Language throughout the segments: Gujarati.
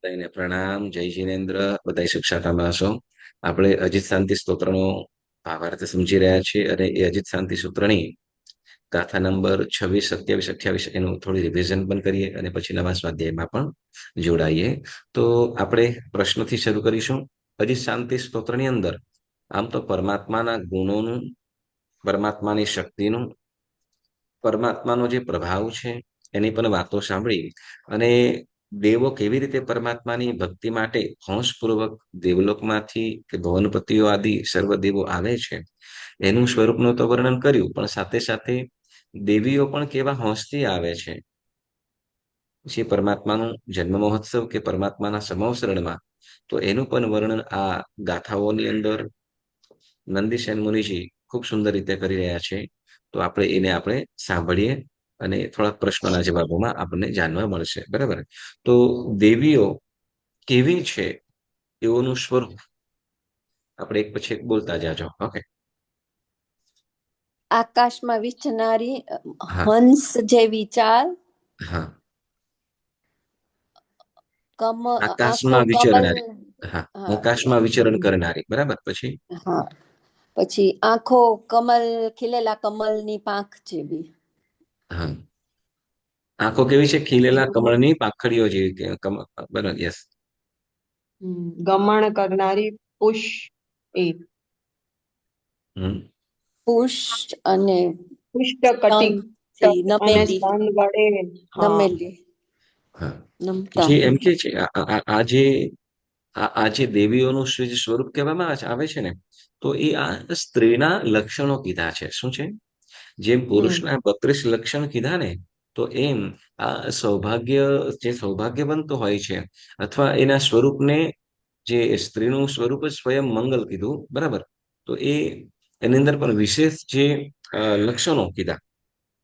બધાને પ્રણામ. જય જિનેન્દ્ર. બધા સુખ શાંતિમાં હશો. આપણે અજીત શાંતિ સ્તોત્રનો ભાવાર્થ સમજી રહ્યા છીએ અને એ અજીત શાંતિ સૂત્રની ગાથા નંબર 26, 27, 28 એનું થોડી રિવિઝન પણ કરીએ અને પછી નવા સ્વાધ્યાયમાં પણ જોડાઈએ. તો આપણે પ્રશ્નથી શરૂ કરીશું. અજીત શાંતિ સ્તોત્રની અંદર આમ તો પરમાત્માના ગુણોનું, પરમાત્માની શક્તિનું, પરમાત્માનો જે પ્રભાવ છે એની પણ વાતો સાંભળી અને દેવો કેવી રીતે પરમાત્માની ભક્તિ માટે હોંશપૂર્વક દેવલોકમાંથી કે ભવનપતિઓ આદિ સર્વ દેવો આવે છે એનું સ્વરૂપનું તો વર્ણન કર્યું, પણ સાથે સાથે દેવીઓ પણ કેવા હોંશથી આવે છે. પછી પરમાત્માનું જન્મ મહોત્સવ કે પરમાત્માના સમવસરણમાં તો એનું પણ વર્ણન આ ગાથાઓની અંદર નંદિસેન મુનિજી ખૂબ સુંદર રીતે કરી રહ્યા છે. તો આપણે સાંભળીએ અને થોડાક પ્રશ્નોના જવાબોમાં આપણને જાણવા મળશે. બરાબર. તો દેવીઓ કેવી છે એઓનું સ્વરૂપ આપણે એક પછી એક બોલતા જાજો. ઓકે. આકાશમાં વિચરનારી હા હંસ જેવી ચાલ, હા. આંખો આકાશમાં કમલ. વિચરનારી. હા. હા આકાશમાં વિચરણ કરનારી. બરાબર. પછી હા, પછી આંખો કમલ, ખીલેલા કમલની પાંખ જેવી. હા, આંખો કેવી છે? ખીલેલા કમળની પાંખડીઓ જેવી કે બરાબર. યસ. ગમણ કરનારી પુષ એ પુષ્ટ અને પુષ્ટ કટિક સ્તનથી અને નમેલી, સ્તન વડે હા નમેલી, હા. નમતા. જે એમ કે છે આ જે દેવીઓનું જે સ્વરૂપ કહેવામાં આવે છે ને, તો એ આ સ્ત્રીના લક્ષણો કીધા છે. શું છે? જેમ પુરુષના 32 લક્ષણ કીધા ને, તો એમ આ સૌભાગ્ય, જે સૌભાગ્યવંત હોય છે અથવા એના સ્વરૂપને, જે સ્ત્રીનું સ્વરૂપ જ સ્વયં મંગલ કીધું. બરાબર. તો એની અંદર પણ વિશેષ જે લક્ષણો કીધા,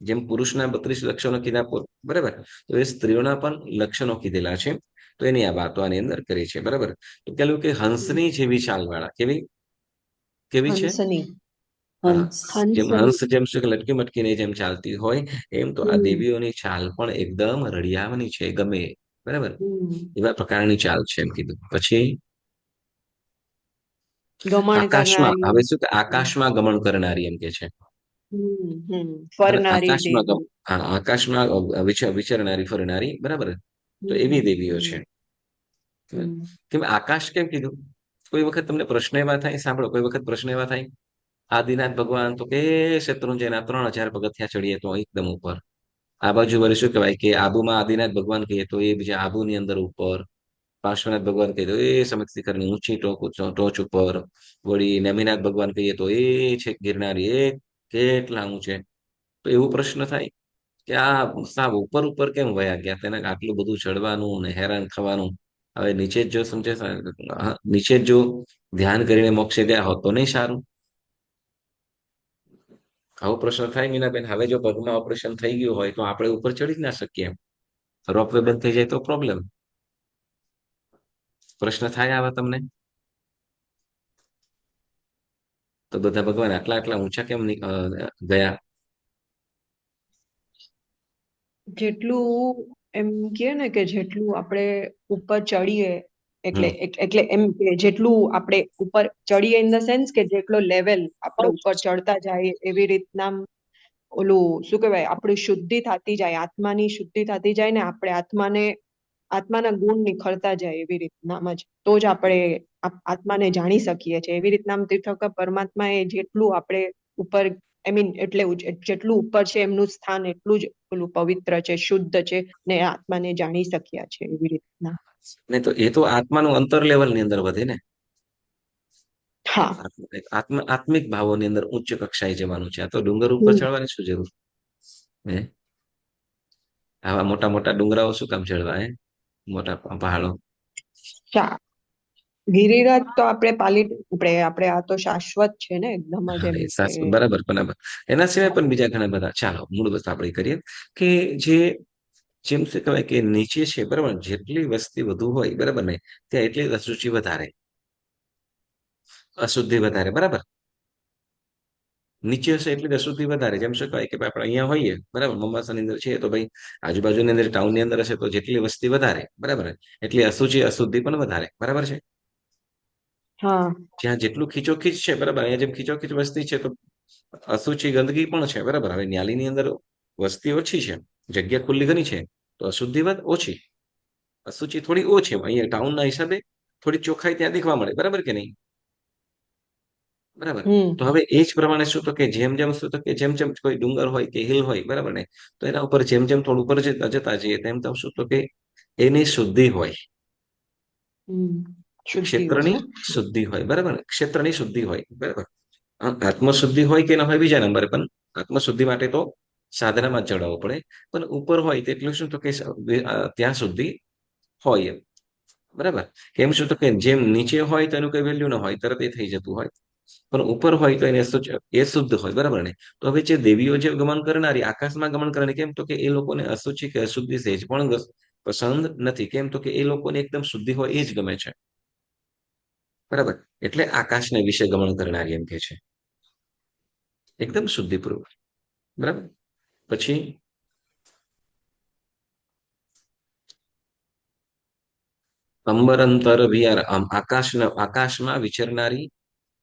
જેમ પુરુષના 32 લક્ષણો કીધા, બરાબર, તો એ સ્ત્રીઓના પણ લક્ષણો કીધેલા છે. તો એની આ વાતો આની અંદર કરી છે. બરાબર. તો પેલું કે હંસની જેવી ચાલવાળા. કેવી કેવી છે? હંસની હા. જેમ હંસની હંસ જેમ શું કે લટકી મટકીને જેમ ચાલતી હોય, એમ તો આ દેવીઓની ચાલ પણ એકદમ રળિયામણી છે. ગમે. બરાબર. એવા પ્રકારની ચાલ છે એમ કીધું. પછી ગમણ આકાશમાં, કરનારી હવે શું કે આકાશમાં ગમન કરનારી એમ કે છે. ફરનારી આકાશમાં દેવી. હા, આકાશમાં વિચરનારી, ફરનારી. બરાબર. તો એવી દેવીઓ છે. કેમ આકાશ કેમ કીધું? કોઈ વખત તમને પ્રશ્ન એવા થાય, સાંભળો, કોઈ વખત પ્રશ્ન એવા થાય, આદિનાથ ભગવાન તો કે શત્રુંજયના 3000 પગથિયા ચડીએ તો એકદમ ઉપર. આ બાજુ વળી શું કહેવાય કે આબુમાં આદિનાથ ભગવાન કહીએ તો એ બીજા આબુની અંદર ઉપર. પાર્શ્વનાથ ભગવાન કહીએ તો એ સમિત શિખરની ઊંચી ટોચ ઉપર. વળી નેમિનાથ ભગવાન કહીએ તો એ છે ગિરનારી, એ કેટલા ઊંચે. તો એવો પ્રશ્ન થાય કે આ સાવ ઉપર ઉપર કેમ વયા ગયા? તેને આટલું બધું ચડવાનું ને હેરાન થવાનું. હવે નીચે જ જો સમજે, નીચે જ જો ધ્યાન કરીને મોક્ષે ગયા હોત તો નહીં સારું? આવો પ્રશ્ન થાય મીનાબેન. હવે જો પગમાં ઓપરેશન થઈ ગયું હોય તો આપણે ઉપર ચડી જ ના શકીએ. રોપવે બંધ થઈ જાય તો પ્રોબ્લેમ. પ્રશ્ન થાય આવા તમને? તો બધા ભગવાન આટલા આટલા ઊંચા કેમ ગયા? જેટલું એમ કે ને કે જેટલું આપણે ઉપર ચડીએ, એટલે હમ એટલે એમ કે જેટલું આપણે ઉપર ચડીએ ઇન ધ સેન્સ કે જેટલો લેવલ આપણે ઉપર ચડતા જાય એવી રીતના ઓલું શું કહેવાય, આપણી શુદ્ધિ થતી જાય, આત્માની શુદ્ધિ થતી જાય ને, આપણે આત્માના ગુણ નિખરતા જાય એવી રીતનામાં જ, તો જ આપણે આત્માને જાણી શકીએ છીએ. એવી રીતના તીર્થંકર પરમાત્મા એ જેટલું આપણે ઉપર, આઈ મીન એટલે જેટલું ઉપર છે એમનું સ્થાન એટલું જ પેલું પવિત્ર છે, શુદ્ધ છે, ને આત્માને જાણી શક્યા છે એવી રીતના. નહીં તો એ તો આત્માનું અંતર લેવલની અંદર વધે ને. હા. આત્મિક ભાવોની અંદર ઉચ્ચ કક્ષાએ જવાનું છે. આ તો ડુંગર ઉપર ચડવાની શું જરૂર? હે, આવા મોટા મોટા ડુંગરાઓ શું કામ ચડવા? મોટા પહાડો. ગિરિરાજ તો આપણે આ તો શાશ્વત છે ને એકદમ જ, હા, એમ એ કે બરાબર બરાબર. એના સિવાય પણ બીજા ઘણા બધા. ચાલો, મૂળ વસ્તુ આપણે કરીએ કે જેમ શું કહેવાય કે નીચે છે, બરાબર, જેટલી વસ્તી વધુ હોય, બરાબર ને, ત્યાં એટલી અશુચિ વધારે, અશુદ્ધિ વધારે. બરાબર. નીચે હશે એટલી જ અશુદ્ધિ વધારે. જેમ શું કહેવાય કે આપણે અહીંયા હોઈએ, બરાબર, મોમ્બાસાની અંદર છીએ તો ભાઈ આજુબાજુની અંદર ટાઉનની અંદર હશે તો જેટલી વસ્તી વધારે, બરાબર, એટલી અશુદ્ધિ પણ વધારે, બરાબર છે. હા જ્યાં જેટલું ખીચોખીચ છે, બરાબર, અહીંયા જેમ ખીચોખીચ વસ્તી છે તો અશુચિ ગંદકી પણ છે, બરાબર. હવે ન્યાલીની અંદર વસ્તી ઓછી છે, જગ્યા ખુલ્લી ઘણી છે, તો અશુદ્ધિ ઓછી, અશુચિ થોડી ઓછી. અહીંયા ટાઉનના હિસાબે થોડી ચોખ્ખાઈ ત્યાં દેખવા મળે, બરાબર કે નહીં? બરાબર. હમ તો હવે એ જ પ્રમાણે શું તો કે જેમ શું તો કે જેમ કોઈ ડુંગર હોય કે હિલ હોય, બરાબર ને, તો એના ઉપર જેમ થોડું ઉપર જતા જઈએ તેમ શું તો કે એની શુદ્ધિ હોય, હમ શુદ્ધિ હોય ક્ષેત્રની ને શુદ્ધિ હોય, બરાબર ને, ક્ષેત્રની શુદ્ધિ હોય, બરાબર. આત્મશુદ્ધિ હોય કે ના હોય બીજા નંબરે, પણ આત્મશુદ્ધિ માટે તો સાધનામાં જ ચડાવવું પડે. પણ ઉપર હોય તેટલું શું તો કે ત્યાં શુદ્ધિ હોય એમ, બરાબર. કેમ શું તો કે જેમ નીચે હોય તો એનું કઈ વેલ્યુ ન હોય, તરત એ થઈ જતું હોય, પણ ઉપર હોય તો એને એ શુદ્ધ હોય, બરાબર ને. તો હવે જે દેવીઓ જે ગમન કરનારી, આકાશમાં ગમન કરનારી, કેમ તો કે એ લોકોને અશુચિ કે અશુદ્ધિ સહેજ પણ પસંદ નથી. કેમ તો કે એ લોકોને એકદમ શુદ્ધિ હોય એ જ ગમે છે, બરાબર. એટલે આકાશને વિશે ગમન કરનારી એમ કે છે, એકદમ શુદ્ધિપૂર્વક, બરાબર. પછી અંબરંતર વિહાર, આકાશમાં વિચરનારી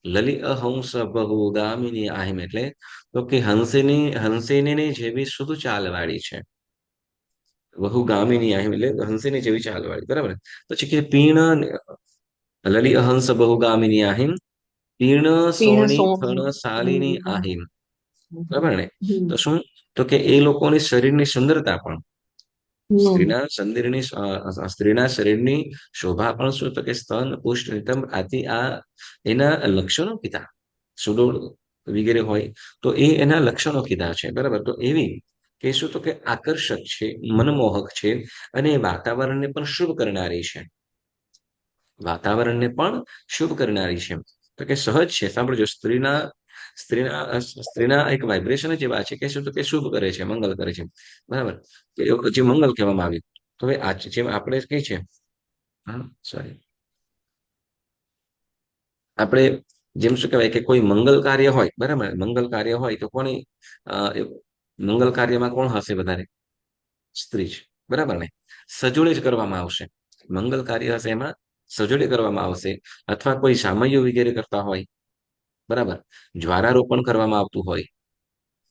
લલિત હંસ બહુગામિની આહિમ, એટલે તો કે હંસિની જેવી શુદ્ધ ચાલવાળી છે. બહુગામિની આહિમ એટલે હંસિની જેવી ચાલવાળી, બરાબર. પછી કે પીણ લલિત હંસ બહુગામિની આહિમ, પીણ પીણ સોની થણ સોમ શાલિની આહિમ, બરાબર ને. તો હમ શું તો કે એ લોકોની શરીરની સુંદરતા પણ, હમ સ્ત્રીના શરીરની શોભા પણ શું તો કે સ્તન પુષ્ટ નિતંબ આદિ આ એના લક્ષણો કીધા, સુડોળ વગેરે હોય તો એ એના લક્ષણો કીધા છે, બરાબર. તો એવી કે શું તો કે આકર્ષક છે, મનમોહક છે, અને વાતાવરણને પણ શુભ કરનારી છે, વાતાવરણને પણ શુભ કરનારી છે. તો કે સહજ છે, સાંભળજો, સ્ત્રીના એક વાઇબ્રેશન જ એવા છે કે શું તો કે શુભ કરે છે, મંગલ કરે છે, બરાબર. જે મંગલ કહેવામાં આવ્યું. તો હવે જેમ આપણે કઈ છે, હા સોરી, આપણે જેમ શું કહેવાય કે કોઈ મંગલ કાર્ય હોય, બરાબર, મંગલ કાર્ય હોય તો કોની એ મંગલ કાર્યમાં કોણ હશે વધારે? સ્ત્રી જ, બરાબર ને. સજોડે જ કરવામાં આવશે, મંગલ કાર્ય હશે એમાં સજોડે કરવામાં આવશે, અથવા કોઈ સામૈયો વગેરે કરતા હોય, બરાબર, જ્વારારોપણ કરવામાં આવતું હોય,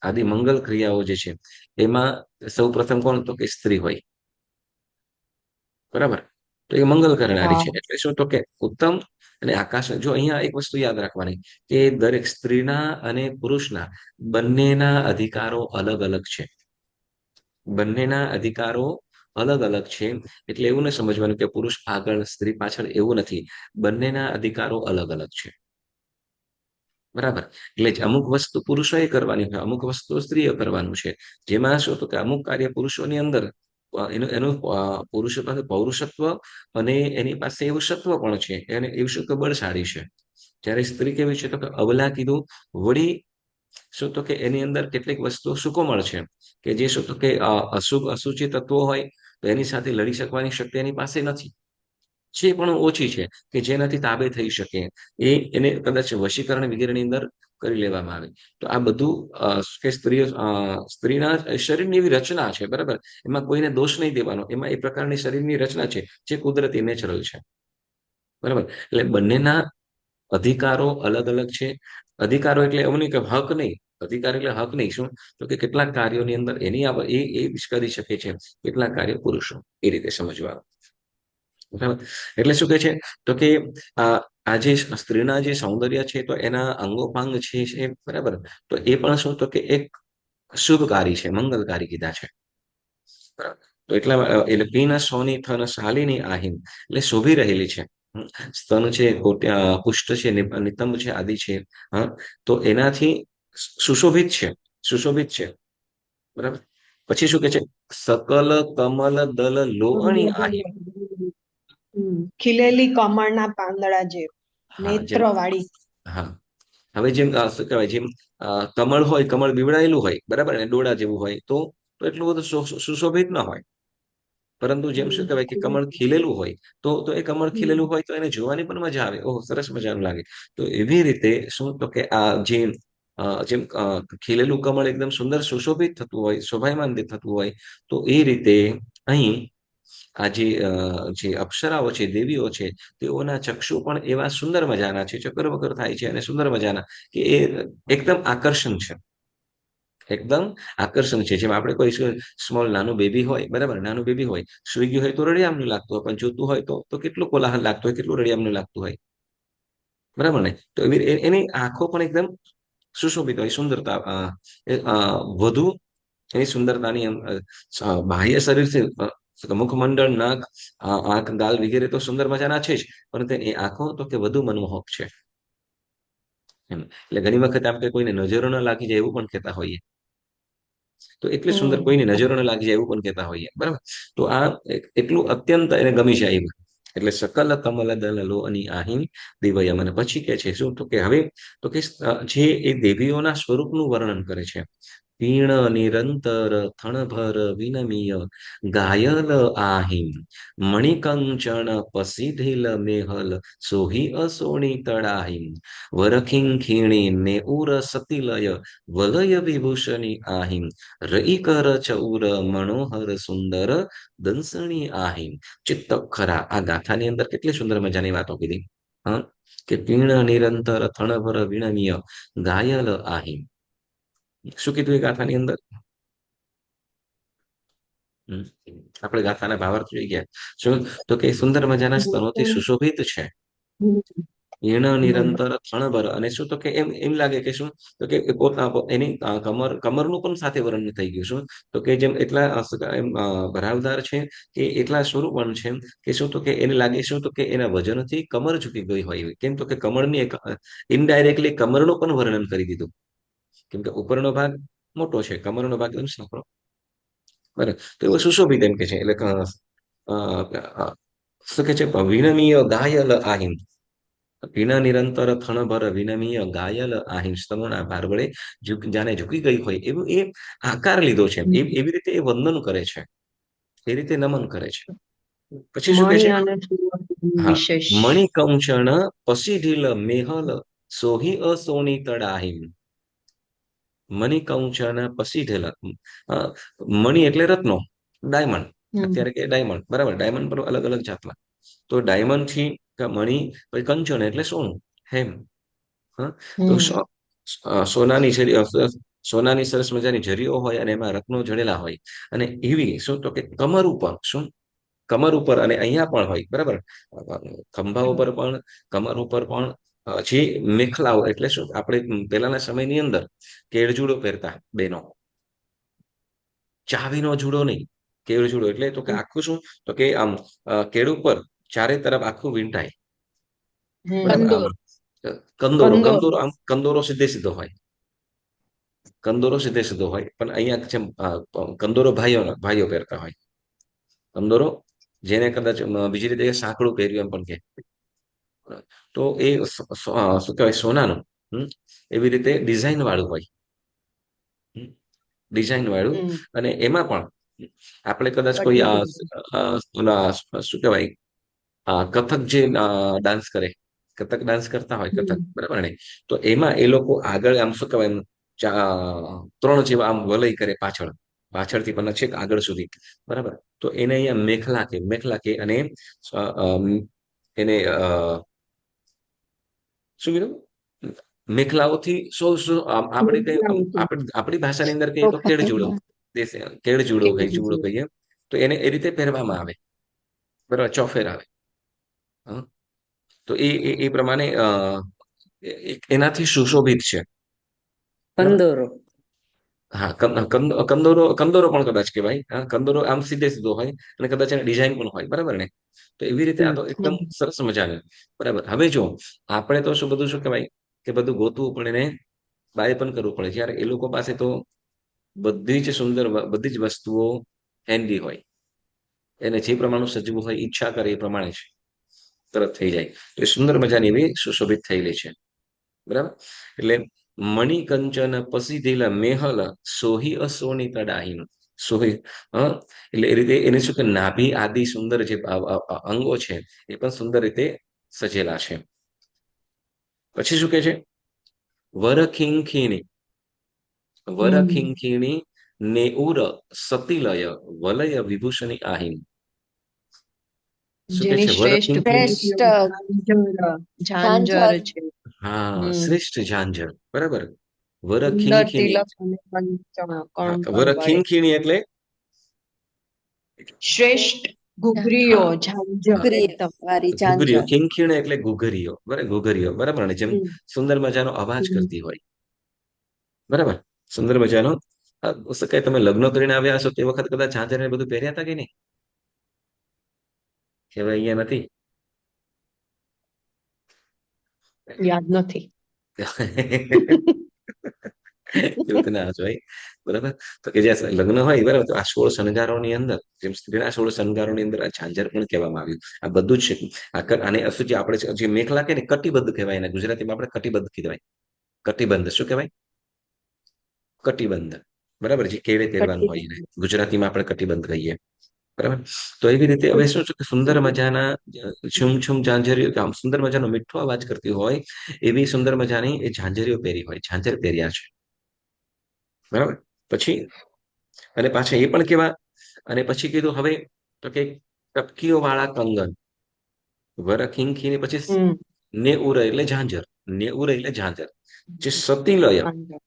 આદિ મંગલ ક્રિયાઓ જે છે એમાં સૌ પ્રથમ કોણ તો કે સ્ત્રી હોય, બરાબર. તો એ મંગલ કરનારી હા છે. એટલે શું તો કે ઉત્તમ અને આકાશ. જો અહીંયા એક વસ્તુ યાદ રાખવાની કે દરેક સ્ત્રીના અને પુરુષના બંનેના અધિકારો અલગ અલગ છે, બંનેના અધિકારો અલગ અલગ છે. એટલે એવું ન સમજવાનું કે પુરુષ આગળ સ્ત્રી પાછળ, એવું નથી. બંનેના અધિકારો અલગ અલગ છે, બરાબર. એટલે જ અમુક વસ્તુ પુરુષોએ કરવાની હોય, અમુક વસ્તુ સ્ત્રીએ કરવાનું છે. જેમાં શું તો કે અમુક કાર્ય પુરુષોની અંદર એનું પુરુષો પાસે પૌરુષત્વ અને એની પાસે એવું સત્વ પણ છે, એને એવું શું કે બળશાળી છે. જ્યારે સ્ત્રી કેવી છે તો કે અબલા કીધું, વળી શું તો કે એની અંદર કેટલીક વસ્તુઓ સુકોમળ છે, કે જે શું તો કે અશુભ અશુચિ તત્વો હોય તો એની સાથે લડી શકવાની શક્તિ એની પાસે નથી, છે પણ ઓછી છે, કે જેનાથી તાબે થઈ શકે, એને કદાચ વશીકરણ વગેરેની અંદર કરી લેવામાં આવે. તો આ બધું કે સ્ત્રીના શરીરની એવી રચના છે, બરાબર. એમાં કોઈને દોષ નહીં દેવાનો, એમાં એ પ્રકારની શરીરની રચના છે જે કુદરતી નેચરલ છે, બરાબર. એટલે બંનેના અધિકારો અલગ અલગ છે. અધિકારો એટલે એવું નહીં કે હક નહીં, અધિકાર એટલે હક નહીં. શું તો કે કેટલાક કાર્યોની અંદર એ જ કરી શકે છે, કેટલાક કાર્યો પુરુષો, એ રીતે સમજવાનું, બરાબર. એટલે શું કે છે તો કે આ જે સ્ત્રીના જે સૌંદર્ય છે તો એના અંગોપાંગ છે, બરાબર. તો એ પણ શું તો કે એક શુભકારી છે, મંગલકારી કીધા છે, બરાબર. તો એટલે પીના સોની થન શાલિની આહિમ, એટલે શોભી રહેલી છે. સ્તન છે, પુષ્ટ છે, નિતંબ છે, આદિ છે, હા, તો એનાથી સુશોભિત છે, સુશોભિત છે, બરાબર. પછી શું કે છે, સકલ કમલ દલ લોહણી આહિમ. ખીલેલી કમળના પાંદડા જે હા નેત્ર જેમ, વાળી. હા, હવે જેમ શું કહેવાય, જેમ કમળ હોય, કમળ બીવડાયેલું હોય, બરાબર ને, ડોળા જેવું હોય તો એટલું બધું સુશોભિત ન હોય. પરંતુ જેમ શું કહેવાય કે કમળ ખીલેલું હોય તો એ કમળ ખીલેલું હોય તો એને જોવાની પણ મજા આવે, ઓહ સરસ મજાનું લાગે. તો એવી રીતે શું તો કે આ જે જેમ ખીલેલું કમળ એકદમ સુંદર સુશોભિત થતું હોય, શોભાયમાન થતું હોય, તો એ રીતે અહીં આ જે અપ્સરાઓ છે, દેવીઓ છે, તેઓના ચક્ષુ પણ એવા સુંદર મજાના છે, ચકર બકર થાય છે અને સુંદર મજાના, કે એ એકદમ આકર્ષણ છે. એકદમ આકર્ષણ છે. જેમ આપણે કોઈ સ્મોલ નાનું બેબી હોય, બરાબર, નાનું બેબી હોય, સુઈ ગયું હોય તો રડિયામણું લાગતું હોય, પણ જોતું હોય તો કેટલું કોલાહલ લાગતું હોય, કેટલું રડિયામણું લાગતું હોય, બરાબર ને? તો એની આંખો પણ એકદમ સુશોભિત હોય, સુંદરતા વધુ એની સુંદરતાની બાહ્ય શરીરથી મુખમંડળ, નાક, આંખ, ગાલ વગેરે તો સુંદર મજાના છે જ, પરંતુ એ આંખો તો કે વધુ મનમોહક છે. એમ એટલે ઘણી વખત આપણે કોઈને નજરો ન લાગી જાય એવું પણ કહેતા હોઈએ. તો એટલી સુંદર કોઈની નજરો ન લાગી જાય એવું પણ કહેતા હોઈએ, બરાબર. તો આ એટલું અત્યંત એને ગમી જાય એવું. એટલે સકલ કમલ દલલો અને આહિન દિવ્યમ. અને પછી કે છે શું, તો કે હવે તો કે જે એ દેવીઓના સ્વરૂપનું વર્ણન કરે છે. પીણ નિરંતર થણભર વિનમીય ગાયલ આહિમ મણિકંચન પસીધિલ મેહલ સોહી અસોણી તળાહિમ વરખિંગ ખીણી ને ઉર સતિલય વલય વિભૂષણી આહિમ રઈ કર ચૌર મનોહર સુંદર દંસણી આહિમ. ચિત્ત ખરા. આ ગાથાની અંદર કેટલી સુંદર મજાની વાતો કીધી. હા, કે પીણ નિરંતર થણભર વિણમીય ગાયલ આહિમ. શું કીધું એ ગાથાની અંદર? આપણે ગાથાના ભાવાર્થ જોઈ ગયા. શું? તો કે સુંદર મજાના સ્તનોથી સુશોભિત છે. ઈણ નિરંતર થણભર. અને શું, તો કે એમ લાગે કે શું, તો કે એની કમરનું પણ સાથે વર્ણન થઈ ગયું. શું, તો કે જેમ એટલા એમ ભરાવદાર છે, કે એટલા સ્વરૂપવાન છે, કે શું, તો કે એને લાગે શું, તો કે એના વજનથી કમર ઝૂકી ગઈ હોય એવી. કેમ, તો કે કમરની ઇનડાયરેક્ટલી કમરનું પણ વર્ણન કરી દીધું. કેમ કે ઉપરનો ભાગ મોટો છે, કમરનો ભાગ એકદમ સાંકડો, બરાબર. તો એવું સુશોભિત એમ કે છે. એટલે શું કે છે, વિનમીય ગાયલ આહિમ. પીણા નિરંતર થણભર વિનમીય ગાયલ આહિમ. સ્તનોના ભાર વડે જાને ઝૂકી ગઈ હોય એવું એ આકાર લીધો છે. એવી રીતે એ વંદન કરે છે, એ રીતે નમન કરે છે. પછી શું કે છે? મણિ અને સુવર્ણ હા, વિશેષ. મણિકંચન પસીઢીલ મેહલ સોહી અસોની તડાહિમ. મણિકંચન પસીઢેલ. મણિ એટલે રત્નો, ડાયમંડ. અત્યારે કે ડાયમંડ, બરાબર. ડાયમંડ પર અલગ અલગ જાતના. તો ડાયમંડ થી મણિ, પછી કંચન એટલે સોનું, હેમ. હા, તો સોનાની સોનાની સરસ મજાની જરીઓ હોય અને એમાં રત્નો જડેલા હોય, અને એવી શું, તો કે કમર ઉપર, શું, કમર ઉપર અને અહીંયા પણ હોય, બરાબર. ખંભા ઉપર પણ, કમર ઉપર પણ જે મેખલાઓ, એટલે શું, આપણે પહેલાના સમયની અંદર કેળજુડો પહેરતા બેનો, ચાવીનો જુડો નહીં, કેળજુડો. એટલે તો કે આખું શું, તો કે આમ કેળ ઉપર ચારે તરફ આખું વીંટાય, બરાબર. આમ કંદોરો, કંદોરો, આમ કંદોરો સીધે સીધો હોય, કંદોરો સીધે સીધો હોય, પણ અહીંયા જેમ કંદોરો ભાઈઓ પહેરતા હોય. કંદોરો, જેને કદાચ બીજી રીતે સાંકડું પહેર્યું એમ પણ કે. તો એ શું કહેવાય, સોનાનું, એવી રીતે ડિઝાઇન વાળું હોય, ડિઝાઇન વાળું. અને એમાં પણ આપણે કદાચ કોઈ શું કહેવાય, કથક જે ડાન્સ કરે, કથક ડાન્સ કરતા હોય, કથક, બરાબર ને? તો એમાં એ લોકો આગળ આમ શું કહેવાય, ત્રણ જેવા આમ વલય કરે પાછળથી પણ છેક આગળ સુધી, બરાબર. તો એને અહીંયા મેખલા કે અને એને શું કીધું, મેખલાઓથી આપણી કઈ આપણી ભાષાની અંદર કહીએ તો કેળજુડો, કેળજુડો કહીએ, જુડો કહીએ. તો એને એ રીતે પહેરવામાં આવે, બરાબર, ચોફેર આવે. તો એ પ્રમાણે એનાથી સુશોભિત છે. કંદોરો. હા, કંદોરો પણ કદાચ કહેવાય. હા, કંદોરો આમ સીધે સીધો હોય અને કદાચ એની ડિઝાઇન પણ હોય, બરાબર ને? તો એવી રીતે આ તો એકદમ સરસ મજાનું, બરાબર. હવે જો આપણે તો શું બધું, શું કહેવાય, કે બધું ગોતવું પડે ને બાય પણ કરવું પડે. જ્યારે એ લોકો પાસે તો બધી જ સુંદર, બધી જ વસ્તુઓ હેન્ડી હોય, એને જે પ્રમાણનું સજવું હોય, ઈચ્છા કરે એ પ્રમાણે જ તરત થઈ જાય. તો એ સુંદર મજાની એવી સુશોભિત થયેલી છે, બરાબર. એટલે મણિકંચન પસીધેલા મેહલ સોહી અસોની તડાહીન. સોહી, એટલે એ રીતે એને શું કે નાભી આદિ સુંદર જે અંગો છે એ પણ સુંદર રીતે સજેલા છે. પછી શું કે છે? વરખિંખિણી વરખિંખિણી નેઉર સતિલય વલય વિભૂષણી આહીન. શું કે જેની છે? શ્રેષ્ઠ વરખિંખિણી, ઘૂંઘરીઓ ઝાંઝર છે. હા, હમ. શ્રેષ્ઠ ઝાંઝર, બરાબર. સુંદર વરખિંખિણી, તિલક અને હા, કણકણ વડે વરખિંખિણી એટલે શ્રેષ્ઠ ઘૂઘરીઓ હા, ઝાંઝર હા, ઘૂઘરી એકદમ. વાળી ઘૂઘરીઓ, ઝાંઝર. ખીણખીણ એટલે ઘૂઘરીઓ, બરાબર, ઘૂઘરીઓ, બરાબર ને, જેમ હમ. સુંદર મજાનો અવાજ હમ. કરતી હોય, બરાબર, સુંદર મજાનો. શું કહે, તમે લગ્ન કરીને આવ્યા હશો તે વખત કદાચ ઝાંઝર ને બધું પહેર્યા હતા કે નહીં? કે હવે અહીંયા નથી. યાદ નથી. એવું તો ના હોય, બરાબર. તો કે જે લગ્ન હોય, બરાબર, તો આ 16 શણગારોની અંદર, જેમ સ્ત્રીના 16 શણગારોની અંદર આ ઝાંઝર પણ કહેવામાં આવ્યું. આ બધું જ છે. આને શું જે આપણે જે મેખલા કે ને, કટિબદ્ધ કહેવાય, એને ગુજરાતીમાં આપણે કટિબદ્ધ કહેવાય. કટિબંધ શું કહેવાય? કટિબંધ, બરાબર, જે કેળે પહેરવાનું હોય એને ગુજરાતીમાં આપણે કટિબંધ કહીએ, બરાબર. તો એવી રીતે હવે શું છે કે સુંદર મજાના છુમ છુમ ઝાંઝરીઓ, આમ સુંદર મજાનો મીઠો અવાજ કરતી હોય એવી સુંદર મજાની એ ઝાંઝરીઓ પહેરી હોય, ઝાંઝર પહેર્યા છે, બરાબર. પછી અને પાછા એ પણ કેવા, અને પછી કીધું હવે તો કે ટપકીઓ વાળા કંગન, વરખિંખી ને પછી હમ. નેઉર એટલે ઝાંઝર, નેઉર એટલે ઝાંઝર, જે સતીલય, ઝાંઝર.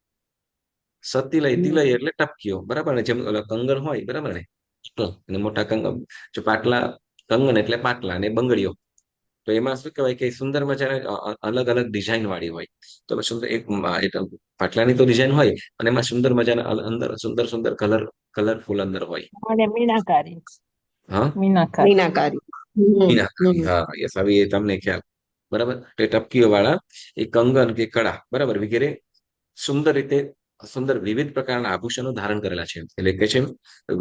સતીલય, હમ. તિલય એટલે ટપકીઓ, બરાબર ને, જેમ ઓલા કંગન હોય, બરાબર ને, તો અને મોટા કંગન, જો પાટલા, કંગન એટલે પાટલા અને બંગડીઓ, તો એમાં શું કહેવાય કે સુંદર મજાના અલગ અલગ ડિઝાઇન વાળી હોય. તો સુંદર એક પાટલાની તો ડિઝાઇન હોય, અને એમાં સુંદર મજાના અંદર સુંદર સુંદર કલરફુલ અંદર હોય. અને મીનાકારી. હા, મીનાકારી. મીનાકારી. હમ. મીનાકારી, હમ. હા, યસ, આવી એ તમને ખ્યાલ, બરાબર. એ ટપકીઓ વાળા એ કંગન કે કડા, બરાબર, વગેરે સુંદર રીતે સુંદર વિવિધ પ્રકારના આભૂષણો ધારણ કરેલા છે. એટલે કે છે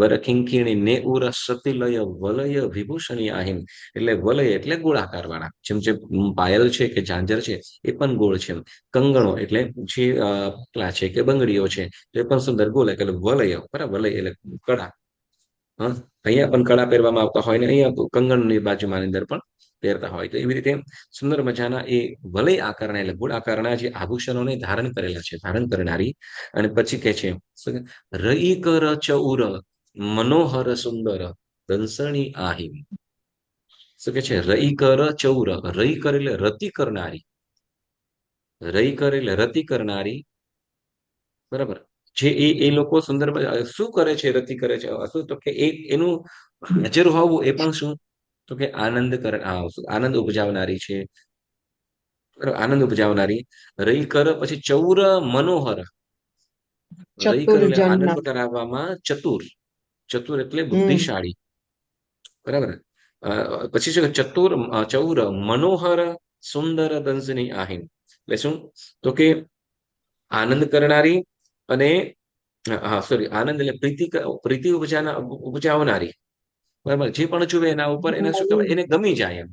વરખિંખીણી ને ઉર સતિલય વલય વિભૂષણી આહીન, એટલે વલય એટલે ગોળાકાર વાળા, જેમ જે પાયલ છે કે ઝાંઝર છે એ પણ ગોળ છે. કંગણો એટલે જે પટલા છે કે બંગડીઓ છે એ પણ સુંદર ગોળ, એટલે વલય, બરાબર, વલય એટલે કડા. હા, અહીંયા પણ કડા પહેરવામાં આવતા હોય ને અહીંયા કંગણની બાજુમાં અંદર પણ પહેરતા હોય. તો એવી રીતે સુંદર મજાના એ વલય આકારના એટલે ગોળ આકારના જે આભૂષણોને ધારણ કરેલા છે, ધારણ કરનારી. અને પછી કે છે રઈ કર ચૌર મનોહર સુંદર દંસણી આહીમ. શું કે છે? રઈ કર ચૌર, રઈ કર એટલે રતિ કરનારી, રઈ કર એટલે રતિ કરનારી, બરાબર. જે એ લોકો સુંદર શું કરે છે? રતિ કરે છે શું? તો કે એનું હાજર હોવું એ પણ શું? તો કે આનંદ આનંદ ઉપજાવનારી છે, બરાબર, આનંદ ઉપજાવનારી. રઈ કર પછી ચૌર મનોહર, રઈ કર ચતુર એટલે આનંદ જન્મ. કરાવવામાં ચતુર, ચતુર એટલે હમ. બુદ્ધિશાળી, બરાબર. પછી શું? ચતુર, ચૌર મનોહર સુંદર દંશની આહીન, એટલે શું? તો કે આનંદ કરનારી, અને હા, સોરી, આનંદ એટલે પ્રીતિ ઉપજાવનારી, બરાબર. જે પણ જુએ એના ઉપર એને શું કહેવાય, એને ગમી જાય એમ,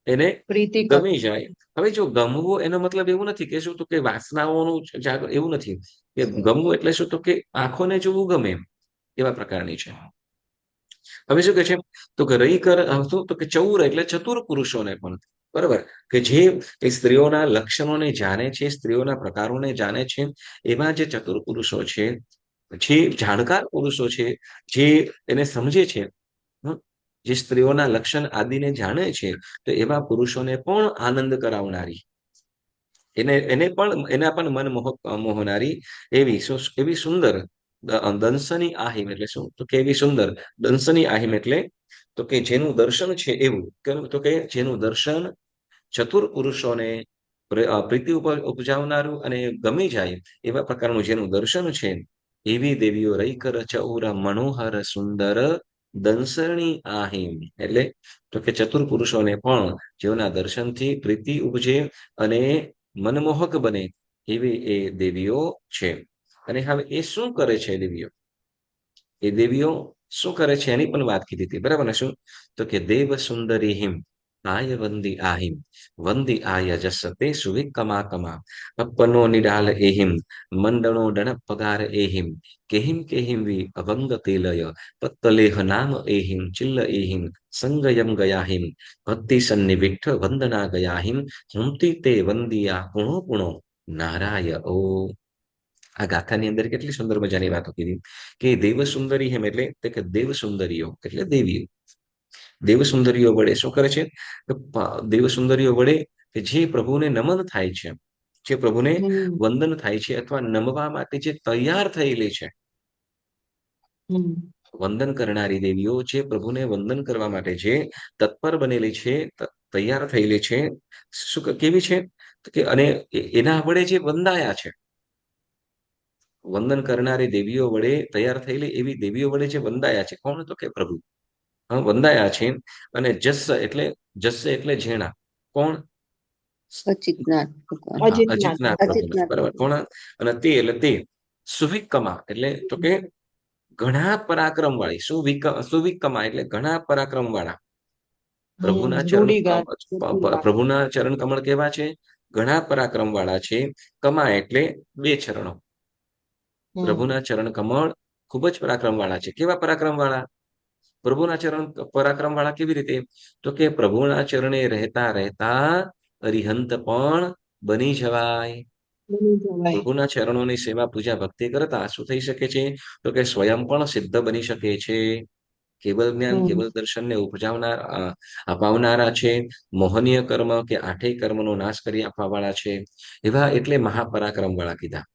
એને પ્રીતિ કર. ગમી જાય. હવે જો ગમવું એનો મતલબ એવું નથી કે શું, તો કે વાસનાઓનું એવું નથી કે ગમવું એટલે શું, તો કે આંખોને જોવું ગમે એમ, એવા પ્રકારની છે. હવે શું કે છે? તો કે રઈ કર શું, તો કે ચૌર એટલે ચતુર પુરુષોને પણ, બરાબર, કે જે એ સ્ત્રીઓના લક્ષણોને જાણે છે, સ્ત્રીઓના પ્રકારોને જાણે છે, એવા જે ચતુર પુરુષો છે, જે જાણકાર પુરુષો છે, જે એને સમજે છે, હમ, જે સ્ત્રીઓના લક્ષણ આદિને જાણે છે, તો એવા પુરુષોને પણ આનંદ કરાવનારી, એને પણ એના પણ મન મોહનારી એવી સુંદર દંસની આહિમ, એટલે શું? તો કે એવી સુંદર દંસની આહિમ એટલે તો કે જેનું દર્શન છે એવું, તો કે જેનું દર્શન ચતુર પુરુષોને પ્રીતિ ઉપજાવનારું અને ગમી જાય એવા પ્રકારનું જેનું દર્શન છે, એવી દેવીઓ રઈકર ચૌર મનોહર સુંદર દંસરણી આહિમ, એટલે તો કે ચતુર પુરુષોને પણ જેઓના દર્શનથી પ્રીતિ ઉપજે અને મનમોહક બને એવી એ દેવીઓ છે. અને હવે એ શું કરે છે દેવીઓ? એ દેવીઓ શું કરે છે એની પણ વાત કીધી હતી, બરાબર ને? શું? તો કે દેવ સુંદરી હિમ આય વંદી આહિમ, વંદી આય જસતે સુવિકમા કમા, અપ્પનો નિડાલ એહિમ મંડળો ડણપ પગાર એહિમ, કેહિમ કેહિમ વી અભંગ તેલય પત્તલેહ નામ એહિમ ચિલ્લ એહિમ સંગયમ ગયાહિમ ભક્તિ સન્નિવિઠ્ઠ વંદના ગયાહિમ હુંતી તે વંદિયા પુણો પુણો, નારાય ઓ આ ગાથાની અંદર કેટલી સુંદર મજાની વાતો કીધી કે દેવ સુંદરી હેમ એટલે તે કે દેવ સુંદરીઓ એટલે દેવીઓ. દેવ સુંદરીઓ વડે શું કરે છે? તો દેવ સુંદરીઓ વડે કે જે પ્રભુને નમન થાય છે, જે પ્રભુને હમ વંદન થાય છે અથવા નમવા માટે જે તૈયાર થયેલી છે, હમ વંદન કરનારી દેવીઓ જે પ્રભુને વંદન કરવા માટે જે તત્પર બનેલી છે, તૈયાર થયેલી છે, કેવી છે? તો કે અને એના વડે જે વંદાયા છે, વંદન કરનારી દેવીઓ વડે તૈયાર થયેલી એવી દેવીઓ વડે જે વંદાયા છે, કોણ? તો કે પ્રભુ. હા, વંદાયા છે. અને જસ એટલે ઝેણા. કોણ? અચિતનાથ ભગવાન. હા, અજિતનાથ અજિતનાથ ભગવાન. પ્રભુના. અચિતનાથ બરાબર. કોણ? ભગવાન. અને તે એટલે તે સુવિક્કમા એટલે તો કે ઘણા પરાક્રમ વાળી. સુવિક્કમા એટલે ઘણા પરાક્રમ વાળા. પ્રભુના ચરણ રૂઢિગત પ્રભુના ચરણ કમળ કેવા છે? ઘણા પરાક્રમ વાળા છે. કમા એટલે બે ચરણો. પ્રભુના ચરણ કમળ ખૂબ જ પરાક્રમ વાળા છે. કેવા પરાક્રમ વાળા? પ્રભુના ચરણ પરાક્રમ વાળા કેવી રીતે? તો કે પ્રભુના ચરણે રહેતા રહેતા અરિહંત પણ બની જવાય. બની જવાય. પ્રભુના ચરણોની સેવા પૂજા ભક્તિ કરતા શું થઈ શકે છે? તો કે સ્વયં પણ સિદ્ધ બની શકે છે. કેવલ જ્ઞાન કેવલ દર્શનને ઉપજાવનાર અપાવનારા છે. મોહનીય કર્મ કે આઠેય કર્મનો નાશ કરી આપવા વાળા છે. એવા એટલે મહાપરાક્રમ વાળા કીધા.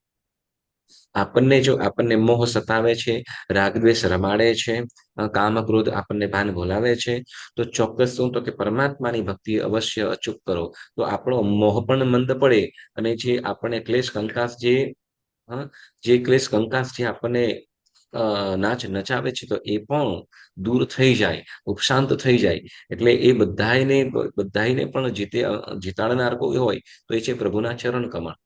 આપણને મોહ સતાવે છે, રાગદ્વેષ રમાડે છે, કામ ક્રોધ આપણને ભાન ભોલાવે છે, તો ચોક્કસ શું? તો કે પરમાત્માની ભક્તિ અવશ્ય અચૂક કરો. તો આપણો મોહ પણ મંદ પડે અને જે આપણને ક્લેશ કંકાસ જે ક્લેશ કંકાસ જે આપણને નાચ નચાવે છે, તો એ પણ દૂર થઈ જાય, ઉપશાંત થઈ જાય. એટલે એ બધાને પણ જીતાડનાર કોઈ હોય તો એ છે પ્રભુના ચરણ કમળ.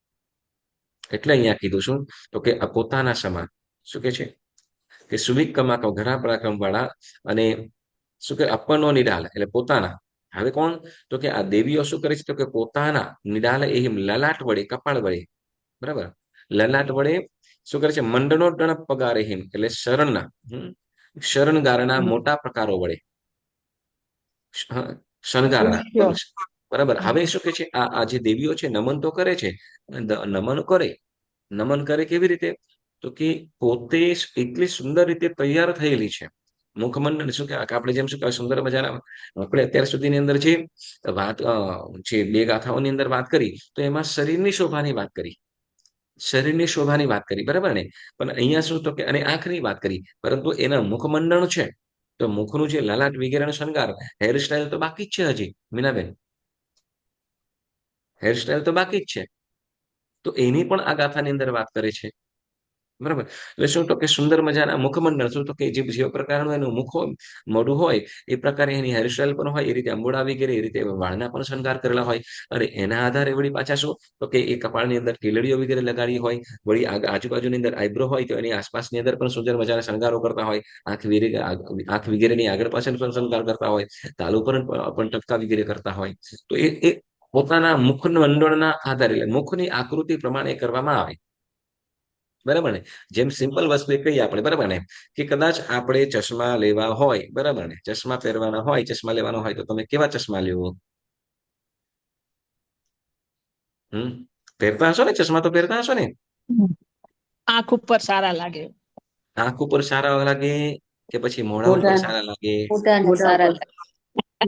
એટલે અહીંયા કીધું શું? તો કે પોતાના સમાન. શું કે છે? કે સુવિક્કમા ઘણા પરાક્રમ વાળા અને શું કે અપનો નિડાલ એટલે પોતાના. હવે કોણ? તો કે આ દેવીઓ શું કરે છે? તો કે પોતાના નિડાલ એ લલાટ વડે, કપાળ વડે, બરાબર, લલાટ વડે શું કરે છે? મંડનો ટણપ પગારે હિમ એટલે શરણગારના મોટા પ્રકારો વડે શણગારના. બરાબર. હવે શું કે છે? આ જે દેવીઓ છે નમન તો કરે છે. નમન કરે કેવી રીતે? તો કે પોતે એટલી સુંદર રીતે તૈયાર થયેલી છે. મુખમંડળ શું કે આપણે જેમ શું કહેવાય સુંદર મજાના આપણે અત્યાર સુધીની અંદર જે વાત જે બે ગાથાઓની અંદર વાત કરી તો એમાં શરીરની શોભાની વાત કરી. શરીરની શોભાની વાત કરી, બરાબર ને? પણ અહીંયા શું? તો કે અને આંખની વાત કરી, પરંતુ એના મુખમંડળ છે તો મુખનું જે લલાટ વગેરેનો શણગાર, હેરસ્ટાઈલ તો બાકી જ છે હજી, મીનાબેન. હેરસ્ટાઈલ તો બાકી જ છે. તો એની પણ આ ગાથાની અંદર વાત કરે છે. બરાબર. એટલે શું? તો કે સુંદર મજાના મુખમંડળ. શું? તો કે જે પ્રકારનું એનું મુખ હોય, મોઢું હોય, એ પ્રકારે એની હેરસ્ટાઈલ પણ હોય, એ રીતે અંબોડા વગેરે એ રીતે વાળના પણ શણગાર કરેલા હોય. અને એના આધારે વળી પાછા શું? તો કે એ કપાળની અંદર ટીલડીઓ વગેરે લગાડી હોય, વળી આજુબાજુની અંદર આઈબ્રો હોય તો એની આસપાસની અંદર પણ સુંદર મજાના શણગારો કરતા હોય, આંખ વગેરેની આગળ પાછળ પણ શણગાર કરતા હોય, તાલુ પર પણ ટપકા વગેરે કરતા હોય. તો એ પોતાના મુખ મંડળના આધારે મુખની આકૃતિ પ્રમાણે કરવામાં આવે. બરાબર ને? જેમ સિમ્પલ વસ્તુ એ કહીએ આપણે, બરાબર ને, કે કદાચ આપણે ચશ્મા લેવા હોય, બરાબર ને, ચશ્મા પહેરવાના હોય, ચશ્મા લેવાનો હોય તો તમે કેવા ચશ્મા લેવો? પહેરતા હશો ને? ચશ્મા તો પહેરતા હશો ને? આંખ ઉપર સારા લાગે. આંખ ઉપર સારા લાગે કે પછી મોઢા ઉપર સારા લાગે? મોઢાને સારા લાગે.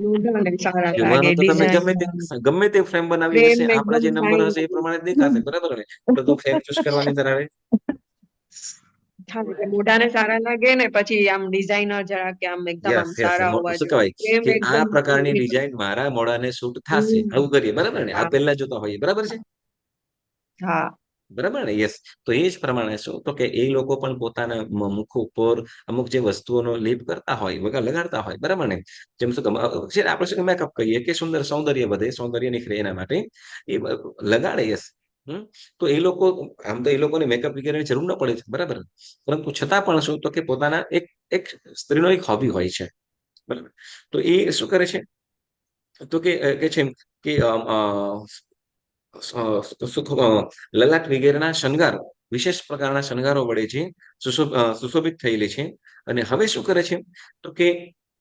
લોઢાને સારા લાગે, જોવાનો તો તમે ડિઝાઇન ગમે તે ફ્રેમ બનાવી હશે, ફ્રેમ આપણા એકદમ જે નંબર ફાઇન. હશે એ પ્રમાણે દેખાશે, બરાબર ને? આપણે તો ફ્રેમ ચૂઝ કરવાની અંદર આવે. હા, એટલે મોઢાને સારા લાગે ને પછી આમ ડિઝાઇનર જરા કે આમ એકદમ યસ આમ યસ સારા હોવા શું જોઈએ. કહેવાય ફ્રેમ કે આ એકદમ પ્રકારની ડિઝાઇન મારા મોઢાને સૂટ થશે, આવું કરીએ, બરાબર ને? આ હા પહેલા જોતા હોઈએ, બરાબર છે? હા બરાબર ને? યસ. તો એ જ પ્રમાણે શું? તો કે એ લોકો પણ પોતાના મુખ ઉપર અમુક જે વસ્તુઓનો લેપ કરતા હોય, વગર લગાડતા હોય, બરાબર ને? જેમ શું આપણે શું મેકઅપ કહીએ કે સુંદર સૌંદર્ય વધે, સૌંદર્ય નિખરે એના માટે એ લગાડે. યસ. તો એ લોકો આમ તો એ લોકોને મેકઅપ વગેરેની જરૂર ન પડે છે, બરાબર, પરંતુ છતાં પણ શું? તો કે પોતાના એક સ્ત્રીનો એક હોબી હોય છે, બરાબર. તો એ શું કરે છે? તો કે છે કે લલાટ વગેરેના શણગાર, વિશેષ પ્રકારના શણગારો વડે છે સુશોભિત થયેલી છે. અને હવે શું કરે છે? તો કે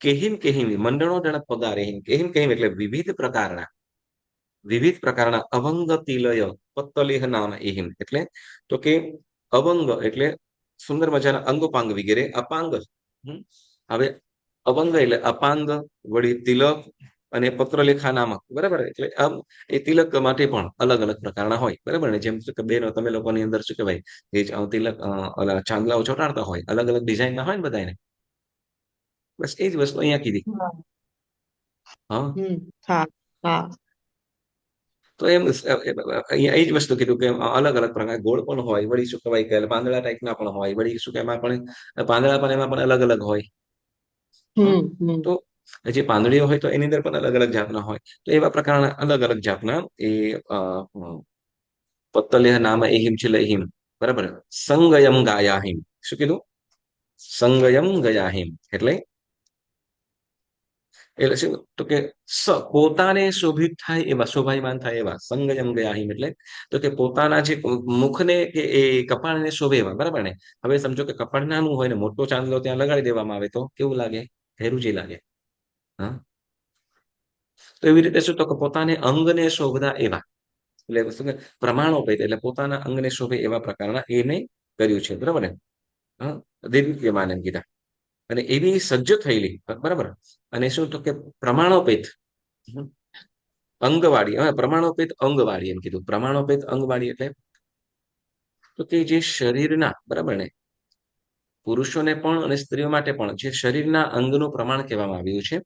કેહિમ કેહિમ મંડળો જણ પગારે કેહિમ કેહિમ એટલે વિવિધ પ્રકારના વિવિધ પ્રકારના અભંગ તિલય પત્તલેહ નામ એહિમ એટલે તો કે અભંગ એટલે સુંદર મજાના અંગોપાંગ વગેરે અપાંગ. હવે અભંગ એટલે અપાંગ વળી તિલક અને પત્રલેખા નામક બરાબર એટલે આમ એ તિલક માટે પણ અલગ અલગ પ્રકારના હોય બરાબર ને જેમ કે બેનો તમે લોકોની અંદર શું કહેવાય એ તિલક ચાંદલાઓ ચોટાડતા હોય અલગ અલગ ડિઝાઇનના હોય ને બધાને બસ એ જ વસ્તુ અહીંયા કીધી. હા. હા હા હા તો એમ અહીંયા એ જ વસ્તુ કીધું કે અલગ અલગ પ્રકાર ગોળ પણ હોય વળી શું કહેવાય કે પાંદડા ટાઈપના પણ હોય વળી શું કે એમાં પણ પાંદડા પણ એમાં પણ અલગ અલગ હોય. તો જે પાંદડીઓ હોય તો એની અંદર પણ અલગ અલગ જાતના હોય તો એવા પ્રકારના અલગ અલગ જાતના એ પત્તલેહ નામ એહિમ ચિલહિમ બરાબર સંગયમ ગાયાહિમ શું કીધું સંગયમ ગયાહિમ એટલે એટલે શું તો કે પોતાને શોભિત થાય એવા શોભાયમાન થાય એવા સંગયમ ગયાહિમ એટલે તો કે પોતાના જે મુખને કે એ કપાળને શોભે એવા બરાબર ને હવે સમજો કે કપાળ નાનું હોય ને મોટો ચાંદલો ત્યાં લગાડી દેવામાં આવે તો કેવું લાગે ભેરુજી લાગે. હા તો એવી રીતે શું તો કે પોતાને અંગને શોભતા એવા એટલે શું કે પ્રમાણોપેત એટલે પોતાના અંગને શોભે એવા પ્રકારના એને કર્યું છે બરાબર ને. હા દિવ્યમાન એમ કીધા અને એવી સજ્જ થયેલી બરાબર અને શું તો કે પ્રમાણોપેત અંગવાળી હવે પ્રમાણોપેત અંગવાળી એમ કીધું પ્રમાણોપેત અંગવાળી એટલે તો કે જે શરીરના બરાબર ને પુરુષોને પણ અને સ્ત્રીઓ માટે પણ જે શરીરના અંગનું પ્રમાણ કહેવામાં આવ્યું છે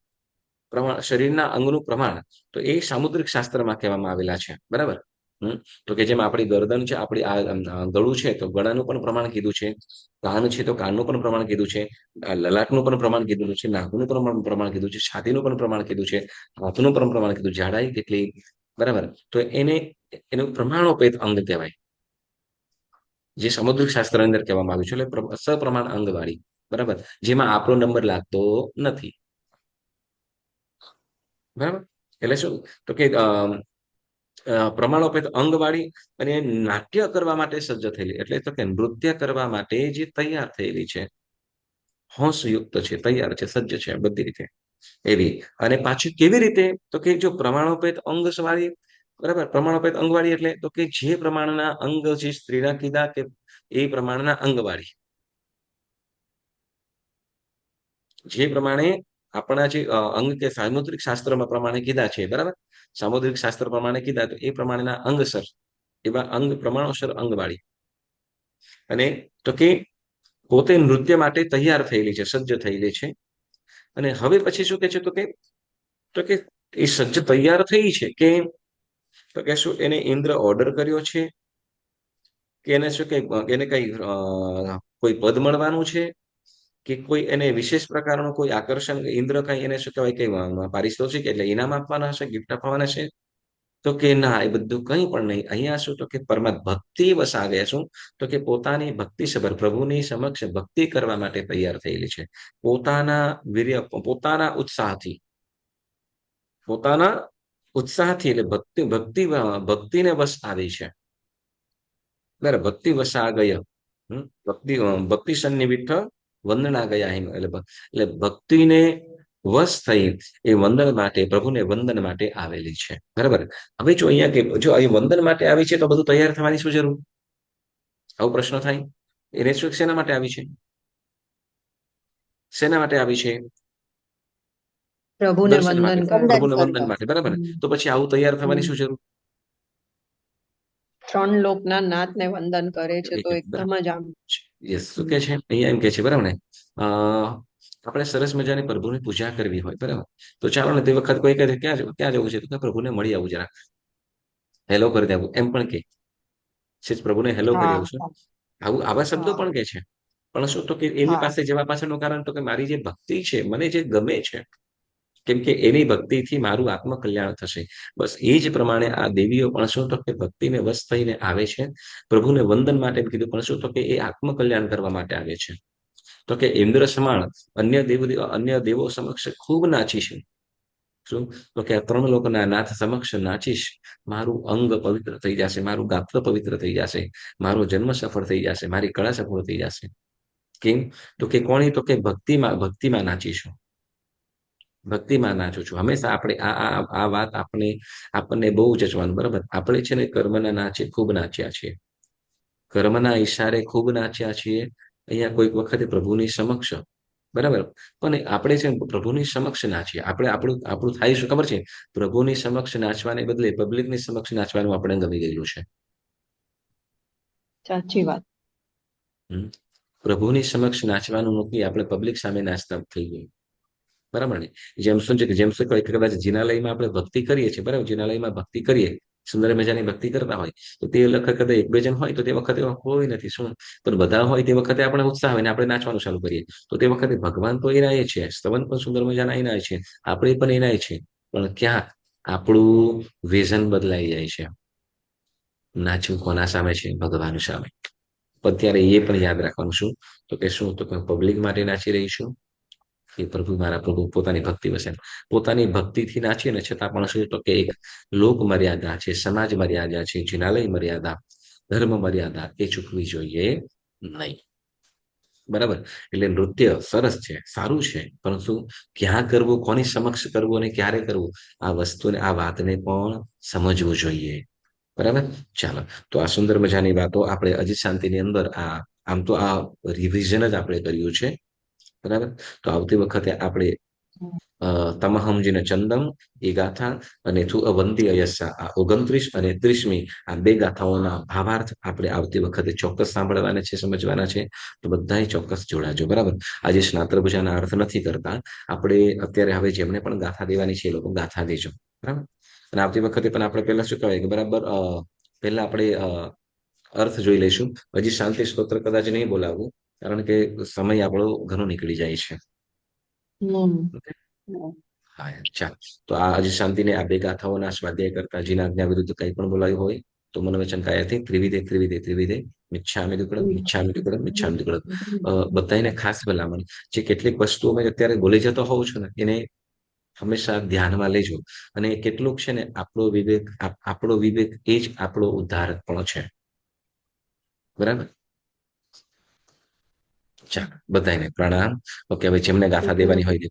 શરીરના અંગનું પ્રમાણ તો એ સામુદ્રિક શાસ્ત્રમાં કહેવામાં આવેલા છે બરાબર. તો કે જેમ આપણી ગરદન છે આપણી આ ગળું છે તો ગળાનું પણ પ્રમાણ કીધું છે કાન છે તો કાનનું પણ પ્રમાણ કીધું છે લલાટનું પણ પ્રમાણ કીધું છે નાકનું પણ પ્રમાણ કીધું છે છાતીનું પણ પ્રમાણ કીધું છે હાથનું પણ પ્રમાણ કીધું જાડાઈ કેટલી બરાબર તો એનું પ્રમાણોપેત અંગ કહેવાય જે સામુદ્રિક શાસ્ત્રની અંદર કહેવામાં આવ્યું છે એટલે સપ્રમાણ અંગવાળી બરાબર જેમાં આપણો નંબર લાગતો નથી બરાબર એટલે શું તો કે પ્રમાણોપેત અંગવાળી અને નાટ્ય કરવા માટે સજ્જ થયેલી એટલે તો કે નૃત્ય કરવા માટે જે તૈયાર થયેલી છે હોંશયુક્ત છે તૈયાર છે સજ્જ છે બધી રીતે એવી અને પાછી કેવી રીતે તો કે જો પ્રમાણોપેત અંગવાળી બરાબર પ્રમાણોપેત અંગવાળી એટલે તો કે જે પ્રમાણના અંગ જે સ્ત્રીના કીધા કે એ પ્રમાણના અંગવાળી જે પ્રમાણે આપણા જે અંગ કે સામુદ્રિક શાસ્ત્રમાં પ્રમાણે કીધા છે બરાબર સામુદ્રિક શાસ્ત્ર પ્રમાણે કીધા તો એ પ્રમાણેના અંગસર એવા અંગ પ્રમાણોસર અંગવાળી અને તો કે પોતે નૃત્ય માટે તૈયાર થયેલી છે સજ્જ થયેલી છે અને હવે પછી શું કે છે તો કે એ સજ્જ તૈયાર થઈ છે કે તો કે શું એને ઇન્દ્ર ઓર્ડર કર્યો છે કે એને શું કે એને કઈ કોઈ પદ મળવાનું છે કે કોઈ એને વિશેષ પ્રકારનું કોઈ આકર્ષણ ઇન્દ્ર કઈ એને શું કહેવાય કઈ પારિતોષિક એટલે ઇનામ આપવાના હશે ગિફ્ટ આપવાના છે તો કે ના એ બધું કંઈ પણ નહીં અહીંયા શું તો કે પરમાત્મ ભક્તિ વસ આ ગયા શું તો કે પોતાની ભક્તિ સભર પ્રભુની સમક્ષ ભક્તિ કરવા માટે તૈયાર થયેલી છે પોતાના વીર્ય પોતાના ઉત્સાહથી એટલે ભક્તિને વશ આવી છે બરાબર ભક્તિ વસા ગયા ભક્તિ સન્નિવિઠ વંદના ગયા એટલે ભક્તિને વશ થઈ એ વંદન માટે પ્રભુને વંદન માટે આવેલી છે બરાબર હવે જો અહીંયા કે જો અહીં વંદન માટે આવી છે તો બધું તૈયાર થવાની શું જરૂર આવો પ્રશ્ન થાય એને શું શેના માટે આવી છે શેના માટે આવી છે પ્રભુને દર્શન માટે વંદન કરવા પ્રભુને વંદન માટે બરાબર ને તો પછી આવું તૈયાર થવાની શું જરૂર 3 લોકના નાથને વંદન કરે છે તો એકદમ જ આમ યસ શું કે છે અહીંયા એમ કે છે બરાબર ને આપણે સરસ મજાની પ્રભુની પૂજા કરવી હોય બરાબર તો ચાલો ને તે વખત કોઈ કહે ક્યાં જવું છે તો પ્રભુને મળી આવું જરા હેલો કરી દેવું એમ પણ કે પ્રભુને હેલો કરી આવું છું આવા શબ્દો પણ કે છે પણ શું તો કે એની પાસે જવા પાછળનું કારણ તો કે મારી જે ભક્તિ છે મને જે ગમે છે કેમ કે એની ભક્તિથી મારું આત્મકલ્યાણ થશે બસ એ જ પ્રમાણે આ દેવીઓ પણ શું તો કે ભક્તિને વશ થઈને આવે છે પ્રભુને વંદન માટે કીધું પણ શું તો કે એ આત્મકલ્યાણ કરવા માટે આવે છે તો કે ઇન્દ્ર સમાન અન્ય દેવો સમક્ષ ખૂબ નાચી છે શું તો કે આ 3 લોકના નાથ સમક્ષ નાચીશ મારું અંગ પવિત્ર થઈ જશે મારું ગાત્ર પવિત્ર થઈ જશે મારો જન્મ સફળ થઈ જશે મારી કળા સફળ થઈ જશે કેમ તો કે કોની તો કે ભક્તિમાં નાચીશું ભક્તિમાં નાચું છું. હંમેશા આપણે આ વાત આપણને બહુ જચવાનું, બરાબર. આપણે છે ને કર્મના નાચે ખૂબ નાચ્યા છીએ, કર્મના ઈશારે ખૂબ નાચ્યા છીએ. અહીંયા કોઈક વખતે પ્રભુની સમક્ષ, બરાબર. પણ આપણે છે ને પ્રભુની સમક્ષ નાચીએ. આપણે આપણું થાય શું ખબર છે? પ્રભુની સમક્ષ નાચવાને બદલે પબ્લિકની સમક્ષ નાચવાનું આપણે ગમી ગયેલું છે. સાચી વાત. હમ. પ્રભુની સમક્ષ નાચવાનું નથી, આપણે પબ્લિક સામે નાચતા થઈ ગયું, બરાબર ને? જેમ શું છે કે જેમ શું કહેવાય કે કદાચ જિનાલયમાં આપણે ભક્તિ કરીએ છીએ, બરાબર. જિનાલયમાં ભક્તિ કરીએ, સુંદર મજાની ભક્તિ કરતા હોય, તો તે વખતે કદાચ એક બે જણ હોય તો તે વખતે કોઈ નથી, શું? પણ બધા હોય તે વખતે આપણે ઉત્સાહ હોય ને આપણે નાચવાનું ચાલુ કરીએ, તો તે વખતે ભગવાન તો એના એ છે, સ્તવન પણ સુંદર મજાના એના છે, આપણે પણ એના છે, પણ ક્યાંક આપણું વિઝન બદલાઈ જાય છે. નાચવું કોના સામે છે? ભગવાન સામે. પણ ત્યારે એ પણ યાદ રાખવાનું શું? તો કે શું? તો કે પબ્લિક માટે નાચી રહીશું એ પ્રભુ, મારા પ્રભુ પોતાની ભક્તિ વસે, પોતાની ભક્તિથી નાચીએ ને છતાં પણ શું? તો કે એક લોક મર્યાદા છે, સમાજ મર્યાદા છે, જિનાલય મર્યાદા, ધર્મ મર્યાદા એ ચૂકવી જોઈએ નહીં, બરાબર. એટલે નૃત્ય સરસ છે, સારું છે, પરંતુ ક્યાં કરવું, કોની સમક્ષ કરવું અને ક્યારે કરવું, આ વસ્તુને, આ વાતને પણ સમજવું જોઈએ, બરાબર. ચાલો, તો આ સુંદર મજાની વાતો આપણે અજીત શાંતિની અંદર આમ તો આ રિવિઝન જ આપણે કર્યું છે, બરાબર. તો આવતી વખતે આપણે તમહમ ચંદમ એ ગાથા અને થુ અવંતી અયસ્સા આ 29 અને 30મી આ બે ગાથાઓના ભાવાર્થ આપણે આવતી વખતે ચોક્કસ સાંભળવાના છે, સમજવાના છે. તો બધાય ચોક્કસ જોડાજો, બરાબર. આજે સ્નાત્રભુજાના અર્થ નથી કરતા આપણે અત્યારે. હવે જેમને પણ ગાથા દેવાની છે એ લોકો ગાથા દેજો, બરાબર. અને આવતી વખતે પણ આપણે પહેલા શું કહેવાય કે બરાબર પહેલા આપણે અર્થ જોઈ લઈશું. હજી શાંતિ સ્તોત્ર કદાચ નહીં બોલાવવું, કારણ કે સમય આપણો ઘણો નીકળી જાય છે. હા, ચાલ. તો આ હજી શાંતિને આ બે ગાથાઓના સ્વાધ્યાય કરતા જીના આજ્ઞા વિરુદ્ધ કંઈ પણ બોલાયું હોય તો મનોવચન કાયાથી ત્રિવિધે મિચ્છામિ દુક્કડમ મિચ્છામિ દુક્કડમ મિચ્છામિ દુક્કડમ. બધાને ખાસ ભલામણ, જે કેટલીક વસ્તુઓ મેં અત્યારે બોલી જતો હોઉં છું ને એને હંમેશા ધ્યાનમાં લેજો. અને કેટલુંક છે ને આપણો વિવેક એ જ આપણો ઉદ્ધારક પણ છે, બરાબર. ચાલો, બધાને પ્રણામ. ઓકે, હવે જેમને ગાથા દેવાની હોય તે